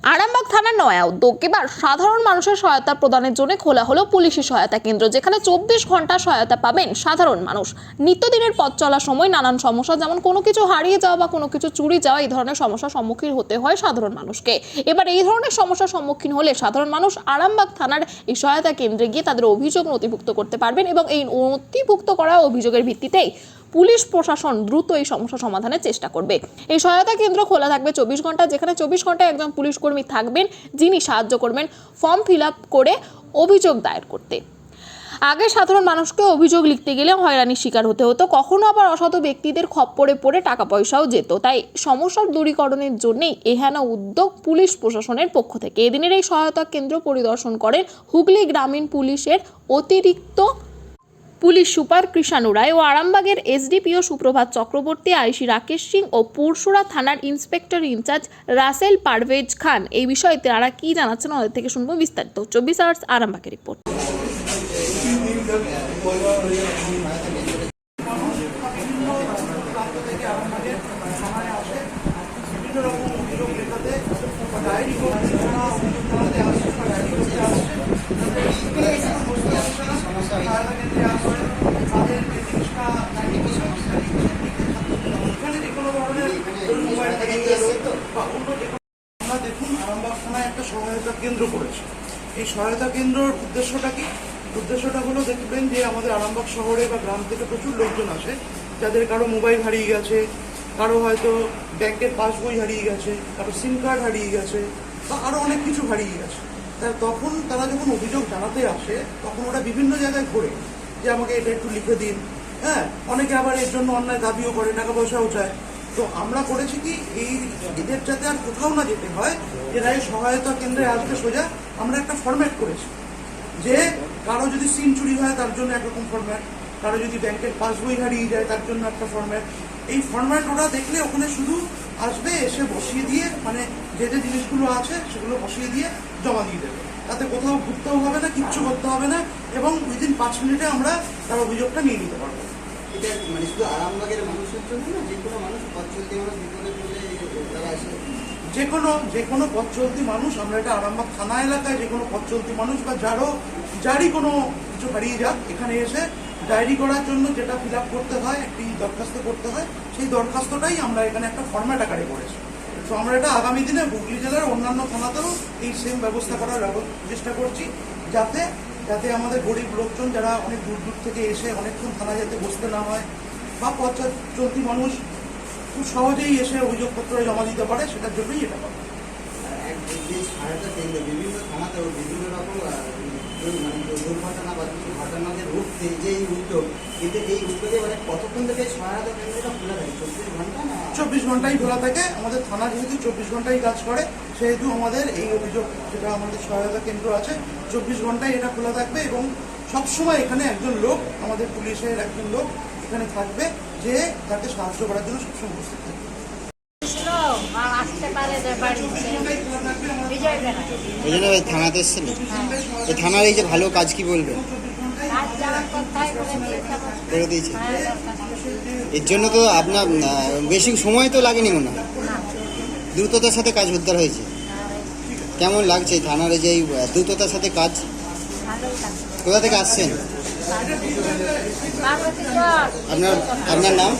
আরামবাগ থানার নয়া উদ্যোগ, এবার সাধারণ মানুষের সহায়তা প্রদানের জন্য খোলা হলো পুলিশি সহায়তা কেন্দ্র, যেখানে 24 ঘন্টা সহায়তা পাবেন সাধারণ মানুষ। নিত্যদিনের পথ চলার সময় নানান সমস্যা, যেমন কোনো কিছু হারিয়ে যাওয়া বা কোনো কিছু চুরি যাওয়া, এই ধরনের সমস্যার সম্মুখীন হতে হয় সাধারণ মানুষকে। এবার এই ধরনের সমস্যার সম্মুখীন হলে সাধারণ মানুষ আরামবাগ থানার এই সহায়তা কেন্দ্রে গিয়ে তাদের অভিযোগ নথিভুক্ত করতে পারবেন এবং এই নথিভুক্ত করা অভিযোগের ভিত্তিতেই পুলিশ প্রশাসন দ্রুত এই সমস্যা সমাধানের চেষ্টা করবে। এই সহায়তা কেন্দ্র খোলা থাকবে 24 ঘন্টা, যেখানে 24 ঘন্টায় একজন পুলিশ কর্মী থাকবেন, যিনি সাহায্য করবেন ফর্ম ফিল আপ করে অভিযোগ দায়ের করতে। আগে সাধারণ মানুষকে অভিযোগ লিখতে গেলে হয়রানির শিকার হতে হতো, কখনো আবার অসাধু ব্যক্তিদের খপ্পরে পড়ে টাকা পয়সাও যেত। তাই সমস্যার দূরীকরণের জন্যই এহেন উদ্যোগ পুলিশ প্রশাসনের পক্ষ থেকে। এদিনের এই সহায়তা কেন্দ্র পরিদর্শন করেন হুগলি গ্রামীণ পুলিশের অতিরিক্ত পুলিশ সুপার কৃষাণু রায় ও আরামবাগের এসডিপিও সুপ্রভাত চক্রবর্তী, আইসি রাকেশ সিং ও পুরসুরা থানার ইন্সপেক্টর ইনচার্জ রাসেল পারভেজ খান। এই বিষয়ে তারা কি জানাচ্ছেন ওদের থেকে শুনবো বিস্তারিত। 24 আওয়ার্স আরামবাগের রিপোর্ট। দেখুন, আরামবাগ থানায় একটা সহায়তা কেন্দ্র করেছে। এই সহায়তা কেন্দ্রের উদ্দেশ্যটা কি? উদ্দেশ্যটা হলো, দেখবেন যে আমাদের আরামবাগ শহরে বা গ্রাম থেকে প্রচুর লোকজন আসে, যাদের কারো মোবাইল হারিয়ে গেছে, কারো হয়তো ব্যাংকের পাসবই হারিয়ে গেছে, কারো সিম কার্ড হারিয়ে গেছে, বা আরো অনেক কিছু হারিয়ে গেছে। তখন তারা যখন অভিযোগ জানাতে আসে, তখন ওরা বিভিন্ন জায়গায় ঘোরে যে আমাকে এটা একটু লিখে দিন। হ্যাঁ, অনেকে আবার এর জন্য অন্যায় দাবিও করে, টাকা পয়সাও চায়। তো আমরা করেছি কি, এই এদের যাতে আর কোথাও না যেতে হয়, এরা এই সহায়তা কেন্দ্রে আসবে সোজা, আমরা একটা ফরম্যাট করেছি যে কারো যদি সিম চুরি হয় তার জন্য একরকম ফরম্যাট, কারো যদি ব্যাংকের পাসবই হারিয়ে যায় তার জন্য একটা ফরম্যাট। এই ফরম্যাট ওরা দেখলে ওখানে শুধু আসবে, এসে বসিয়ে দিয়ে, মানে যে যে জিনিসগুলো আছে সেগুলো বসিয়ে দিয়ে জমা দিয়ে দেবে। তাতে কোথাও ঘুরতেও হবে না, কিচ্ছু করতে হবে না, এবং উইদিন 5 মিনিটে আমরা তার অভিযোগটা নিয়ে নিতে পারবো। এটা মানে শুধু আরামবাগের মানুষের জন্য না, যে কোনো মানুষ, পথ চলতি মানুষ, বিপদে পড়লে তারা আসে? যে কোনো পথ চলতি মানুষ, আমরা এটা আরামবাগ থানা এলাকায় যে কোনো পথ চলতি মানুষ বা যারই কোনো কিছু হারিয়ে যাক, এখানে এসে ডায়েরি করার জন্য যেটা ফিল আপ করতে হয়, একটি দরখাস্ত করতে হয়, সেই দরখাস্তটাই আমরা এখানে একটা ফরম্যাট আকারে করেছি। তো আমরা এটা আগামী দিনে হুগলি জেলার অন্যান্য থানাতেও এই সেম ব্যবস্থা করার চেষ্টা করছি, যাতে আমাদের গরিব লোকজন যারা অনেক দূর দূর থেকে এসে অনেকক্ষণ থানা যেতে বসতে না হয়, বা পথ চলতি মানুষ খুব সহজেই এসে অভিযোগপত্র জমা দিতে পারে, সেটার জন্যই এটা পাবে। যে সহায়তা কেন্দ্র বিভিন্ন থানাতেও বিভিন্ন রকম মানে দুর্ঘটনা বা কিছু ঘটনাদের রুখতে যে এই উদ্যোগ, কিন্তু এই উদ্যোগে মানে কতক্ষণ থেকে সহায়তা কেন্দ্রটা খোলা থাকে? 24 ঘন্টা না? 24 ঘন্টাই খোলা থাকে। আমাদের থানা যেহেতু 24 ঘন্টাই কাজ করে, সেহেতু আমাদের এই অভিযোগ যেটা আমাদের সহায়তা কেন্দ্র আছে, 24 ঘন্টায় এটা খোলা থাকবে, এবং সবসময় এখানে একজন লোক, আমাদের পুলিশের একজন লোক এখানে থাকবে, যে তাকে সাহায্য করার জন্য সবসময় উপস্থিত থাকবে। এই জন্য থানাতে এসেছিলেন। এই থানার এই যে ভালো কাজ, কি বলবেন? করে দিয়েছে। এর জন্য তো আপনার বেশি সময় তো লাগেনি মনে হয়, দ্রুততার সাথে কাজ উদ্ধার হয়েছে। কেমন লাগছে থানার এই যে দ্রুততার সাথে কাজ? কোথা থেকে আসছেন? আপনার নাম?